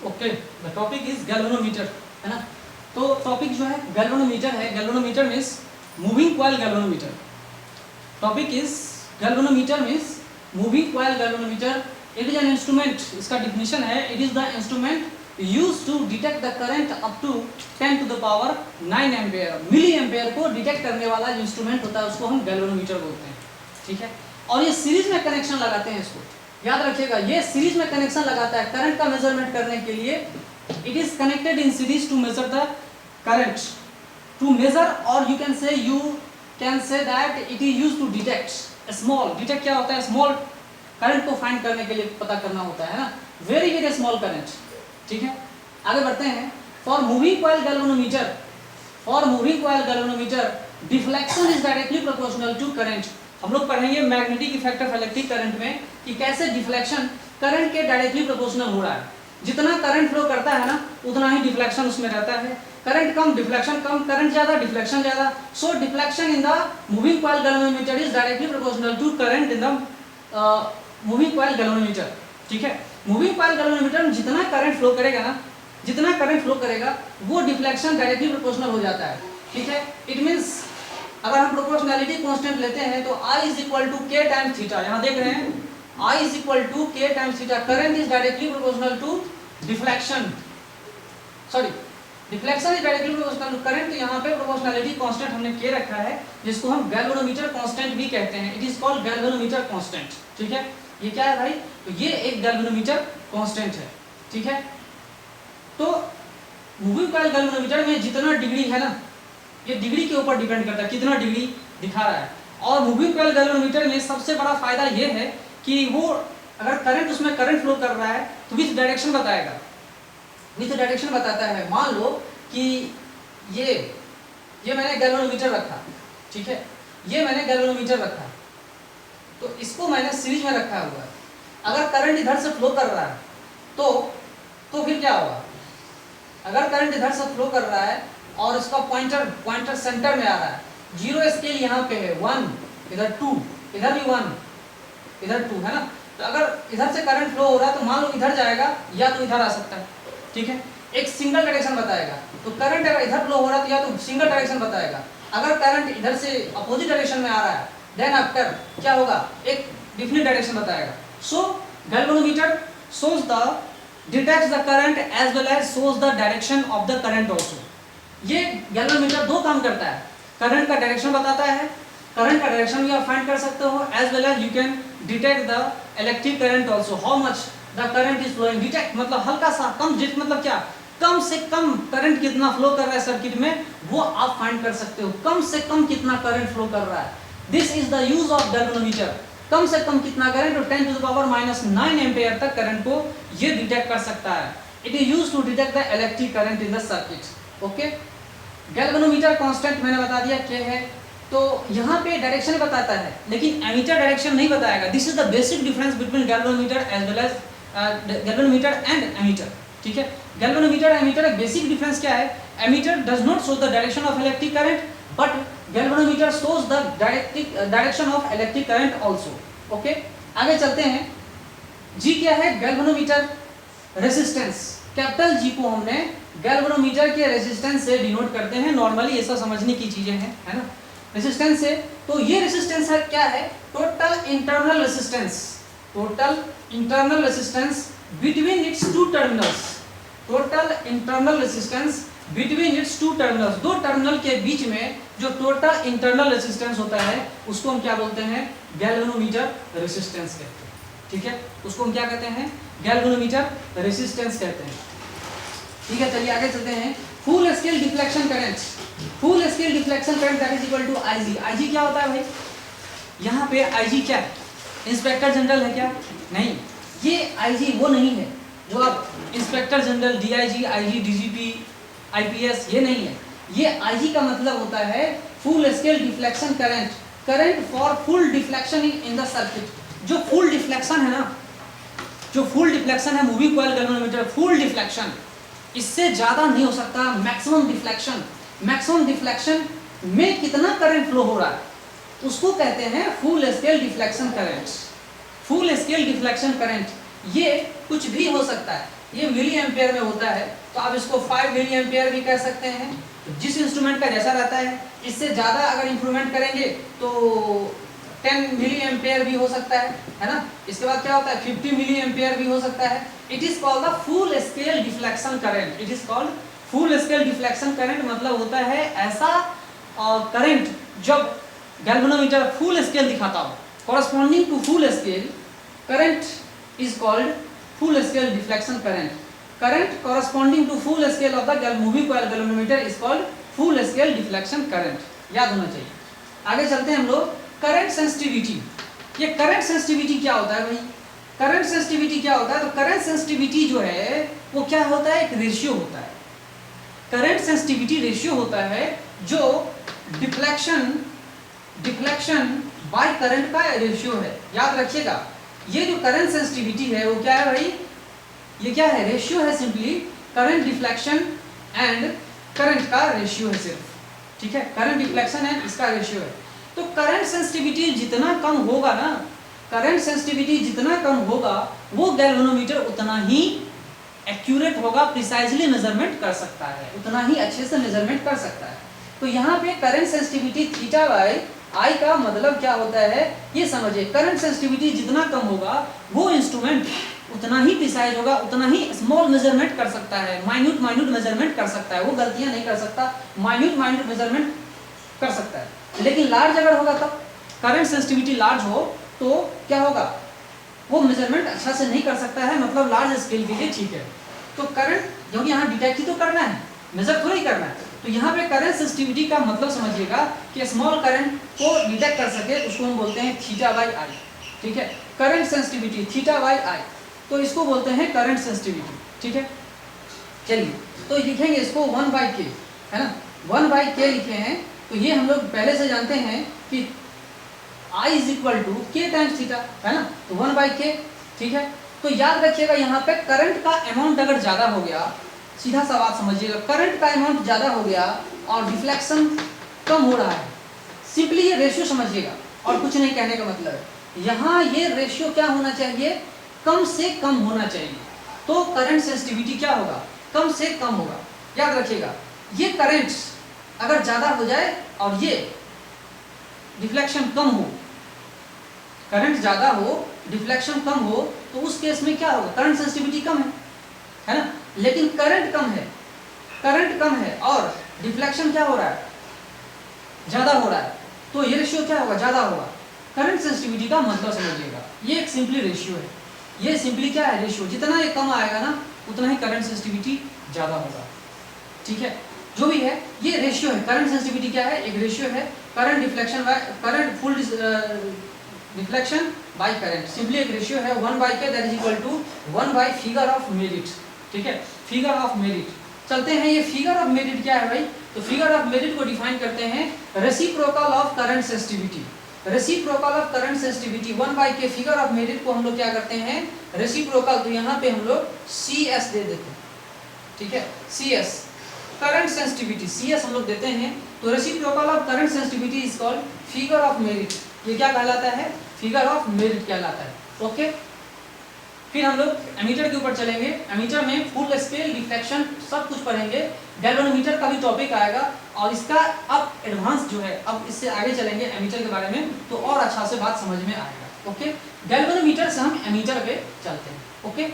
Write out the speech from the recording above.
Okay, the topic is galvanometer, है ना। तो टॉपिक जो है गैल्वेनोमीटर है। Galvanometer means moving coil galvanometer. Topic is galvanometer means moving coil galvanometer. It is an instrument, इसका definition है, it is the instrument use to detect the current up to 10 to the power 9 ampere. Milli ampere को detect करने वाला जो instrument होता है उसको हम गैल्वेनोमीटर बोलते हैं, ठीक है। और ये सीरीज में कनेक्शन लगाते हैं, इसको याद रखिएगा, ये सीरीज में कनेक्शन लगाता है करंट का मेजरमेंट करने के लिए। It is connected in series to measure the current, to measure, और you can say that it is use to detect small. Detect क्या होता है? स्मॉल करंट को फाइंड करने के लिए पता करना होता है ना, वेरी वेरी स्मॉल करंट, ठीक है। आगे बढ़ते हैं। For moving coil galvanometer, for moving coil galvanometer deflection is directly proportional to current. हम लोग पढ़ेंगे magnetic effect of electric current में कि कैसे डिफ्लेक्शन करंट के डायरेक्टली प्रोपोर्शनल हो रहा है। जितना करंट फ्लो करता है ना उतना ही डिफ्लेक्शन उसमें रहता है। करंट कम, डिफ्लेक्शन कम, करंट ज्यादा, डिफ्लेक्शन ज्यादा। So deflection in the moving coil galvanometer is directly proportional to current in the moving coil galvanometer, ठीक है। मूविंग कॉइल गैल्वेनोमीटर में जितना करंट फ्लो करेगा ना, जितना करंट फ्लो करेगा वो डिफ्लेक्शन डायरेक्टली प्रोपोर्शनल हो जाता है, ठीक है। इट मींस अगर हम प्रोपोर्शनैलिटी कांस्टेंट लेते हैं तो I is equal to k times theta. यहाँ देख रहे हैं I is equal to k times theta. Current is directly proportional to deflection, sorry deflection is directly proportional to current. यहाँ पे प्रोपोर्शनैलिटी कांस्टेंट हमने k रखा है, जिसको हम गैल्वेनोमीटर कांस्टेंट भी कहते हैं। It is called galvanometer constant, ठीक है। ये क्या है भाई? तो ये एक गैल्वेनोमीटर कांस्टेंट है, ठीक है। तो मूविंग कॉइल गैल्वेनोमीटर में जितना डिग्री है ना, ये डिग्री के ऊपर डिपेंड करता है कितना डिग्री दिखा रहा है। और मूविंग कॉइल गैल्वेनोमीटर में सबसे बड़ा फायदा ये है कि वो अगर करंट उसमें करंट फ्लो कर रहा है तो विच डायरेक्शन बताएगा, विच डायरेक्शन बताता है। मान लो कि ये मैंने गैल्वेनोमीटर रखा, ठीक है, ये मैंने गैल्वेनोमीटर रखा, तो इसको मैंने सीरीज में रखा हुआ है। अगर करंट इधर से फ्लो कर रहा है तो फिर क्या होगा? अगर करंट इधर से फ्लो कर रहा है और इसका पॉइंटर सेंटर में आ रहा है, जीरो स्केल यहाँ पे है 1, इधर 2, इधर भी 1, इधर 2 है ना। तो अगर इधर से करंट फ्लो हो रहा है तो मान लो इधर जाएगा या तो इधर आ सकता है, ठीक है। एक सिंगल डायरेक्शन बताएगा। तो करंट अगर इधर फ्लो हो रहा है तो या तो सिंगल डायरेक्शन बताएगा। अगर करंट इधर से अपोजिट डायरेक्शन में आ रहा है देन आफ्टर क्या होगा? एक डिफरेंट डायरेक्शन बताएगा। सो galvanometer shows the detects the current as well as shows the direction of the current also। ये गैल्वेनोमीटर दो काम करता है, करंट का डायरेक्शन बताता है, करंट का डायरेक्शन भी आप फाइंड कर सकते हो, as well as you can detect the electric current also, how much the current is flowing. Detect मतलब हल्का सा कम, मतलब क्या, कम से कम करंट कितना फ्लो कर रहा है सर्किट में वो आप फाइंड कर सकते हो। कम से कम कितना करंट फ्लो कर रहा है, this is the use of galvanometer. कम से कम कितना current, 10 to the power -9 ampere तक करंट को ये डिटेक्ट कर सकता है। It is used to detect the electric current in the circuit, okay. Galvanometer constant मैंने बता दिया क्या है। तो यहाँ पे डायरेक्शन बताता है लेकिन एमीटर डायरेक्शन नहीं बताएगा। This is the basic difference between galvanometer as well as galvanometer and ammeter, ठीक है। गैल्वेनोमीटर एमीटर एक बेसिक डिफरेंस क्या है? Ammeter does not show the direction of electric current but galvanometer shows the direction of electric current also, okay. आगे चलते हैं। G क्या है? Galvanometer resistance. कैपिटल G को हमने गैल्वेनोमीटर के रेजिस्टेंस से डिनोट करते हैं। नॉर्मली ये सब समझने की चीजें हैं, है ना, रेजिस्टेंस से। तो ये रेजिस्टेंस है क्या है? Total internal resistance, total internal resistance between its two terminals, total internal resistance between its two terminals. दो टर्मिनल के बीच में जो टोटल इंटरनल रेजिस्टेंस होता है उसको हम क्या बोलते हैं? गैल्वेनोमीटर रेजिस्टेंस कहते हैं, ठीक है। उसको हम क्या कहते हैं? गैल्वेनोमीटर रेजिस्टेंस कहते हैं, ठीक है। चलिए आगे चलते हैं। Full scale deflection current, full scale deflection current that is equal to IG। IG क्या होता है भाई? यहाँ पे IG क्या है? इंस्पेक्टर जनरल है क्या? नहीं, ये IG वो नहीं है जो आप inspector general DIG, IG, DGP, IPS, ये नहीं है। ये IG का मतलब होता है full scale deflection current, current for full deflection in the circuit. जो फुल डिफ्लेक्शन है ना, जो फुल डिफ्लेक्शन है moving coil galvanometer, full deflection, इससे ज्यादा नहीं हो सकता। मैक्सिमम डिफ्लेक्शन, मैक्सिमम डिफ्लेक्शन में कितना करंट फ्लो हो रहा है उसको कहते हैं full scale deflection current. Full scale deflection current ये कुछ भी हो सकता है, ये मिली एम्पेयर में होता है, तो आप इसको 5 मिली एम्पेयर भी कह सकते हैं। तो जिस इंस्ट्रूमेंट का जैसा रहता है, इससे ज़्यादा अगर इंप्रूवमेंट करेंगे तो 10 मिली एम्पेयर भी हो सकता है ना। इसके बाद क्या होता है, 50 मिली एम्पेयर भी हो सकता है। It is called the full scale deflection current. It is called full scale deflection current, मतलब होता है ऐसा करंट जब गैल्वेनोमीटर फुल स्केल दिखाता हो। Corresponding to full scale current is called full scale deflection current. Current corresponding to full scale of the moving coil galvanometer is called full scale deflection current. याद होना चाहिए। आगे चलते हैं हम लोग। Current sensitivity. ये करंट सेंसिटिविटी क्या होता है भाई? करंट सेंसिटिविटी क्या होता है? तो करंट सेंसिटिविटी जो है वो क्या होता है, एक रेशियो होता है। करंट सेंसिटिविटी रेशियो होता है जो डिफ्लेक्शन बाय करंट का रेशियो है। याद रखिएगा, ये जो करंट सेंसिटिविटी है वो क्या है भाई, ये क्या है, रेशियो है। Simply current deflection and current का रेशियो है सिर्फ, ठीक है। करंट डिफ्लेक्शन है, इसका रेशियो है। तो करंट सेंसिटिविटी जितना कम होगा ना, करंट सेंसिटिविटी जितना कम होगा वो गैल्वेनोमीटर उतना ही एक्यूरेट होगा, प्रिसाइजली मेजरमेंट कर सकता है, उतना ही अच्छे से मेजरमेंट कर सकता है। तो यहाँ पे करंट सेंसिटिविटी थीटा बाय आई का मतलब क्या होता है ये समझिए। करंट सेंसिटिविटी जितना कम होगा वो इंस्ट्रूमेंट उतना ही प्रिसाइज होगा, उतना ही स्मॉल मेजरमेंट कर सकता है, माइन्यूट मेजरमेंट कर सकता है। वो गलतियां नहीं कर सकता, माइन्यूट मेजरमेंट कर सकता है। लेकिन लार्ज अगर होगा तब, करंट सेंसिटिविटी लार्ज हो तो क्या होगा, वो मेजरमेंट अच्छा से नहीं कर सकता है, मतलब लार्ज स्केल के लिए ठीक है। तो करंट क्योंकि यहाँ डिटेक्ट ही तो करना है, मेजर थोड़ा ही करना है। तो यहाँ पे करंट सेंसिटिविटी का मतलब समझिएगा कि स्मॉल करंट को डिटेक्ट कर सके, उसको हम बोलते हैं थीटा बाई आई, ठीक है। Current sensitivity theta by I, तो इसको बोलते हैं करंट सेंसिटिविटी, ठीक है। चलिए तो लिखेंगे इसको 1/k, है ना, 1/k लिखे हैं। तो ये हम लोग पहले से जानते हैं कि I is equal to k times theta, है ना, तो 1/k, ठीक है। तो याद रखिएगा यहाँ पे करंट का अमाउंट अगर ज़्यादा हो गया, सीधा सा बात समझिएगा, करंट का अमाउंट ज़्यादा हो गया और डिफ्लेक्शन कम हो रहा है, सिंपली ये रेशियो समझिएगा और कुछ नहीं कहने का मतलब है। यहाँ ये रेशियो क्या होना चाहिए, कम से कम होना चाहिए। तो करंट सेंसिटिविटी क्या होगा, कम से कम होगा। याद रखिएगा, ये करंट अगर ज़्यादा हो जाए और ये डिफ्लेक्शन कम हो, करंट ज़्यादा हो डिफ्लेक्शन कम हो, तो उस केस में क्या होगा, करंट सेंसिटिविटी कम है ना। लेकिन करंट कम है और डिफ्लेक्शन क्या हो रहा है, ज़्यादा हो रहा है, तो ये रेशियो क्या होगा, ज़्यादा होगा। करंट सेंसिटिविटी का मतलब समझिएगा, ये एक सिंपली रेशियो है। ये सिंपली क्या है, रेशियो। जितना ये कम आएगा ना उतना ही करंट सेंसिटिविटी ज़्यादा होगा, ठीक है। जो भी है ये रेशियो है। करंट सेंसिटिविटी क्या है, एक रेशियो है। Current deflection by current full deflection by current, simply एक रेशियो है। 1/k that is equal to 1 figure of merit, ठीक है, फिगर ऑफ मेरिट। चलते हैं, ये फिगर ऑफ मेरिट क्या है भाई, तो फिगर ऑफ मेरिट को डिफाइन करते हैं reciprocal of current sensitivity. Reciprocal of current sensitivity 1/k figure of merit को हम लोग क्या करते हैं, रेसिप्रोकल, तो यहाँ पे हम लोग CS दे देते हैं, ठीक है, CS करंट सेंसिटिविटी, CS हम लोग देते हैं। तो reciprocal of current sensitivity is called figure of merit. ये क्या कहलाता है, फिगर ऑफ मेरिट कहलाता है, ओके। फिर हम लोग एमीटर के ऊपर चलेंगे। एमीटर में फुल स्केल डिफ्लेक्शन सब कुछ पढ़ेंगे, गैल्वेनोमीटर का भी टॉपिक आएगा और इसका अब एडवांस जो है, अब इससे आगे चलेंगे एमीटर के बारे में, तो और अच्छा से बात समझ में आएगा, ओके। गैल्वेनोमीटर से हम एमीटर पे चलते हैं, ओके।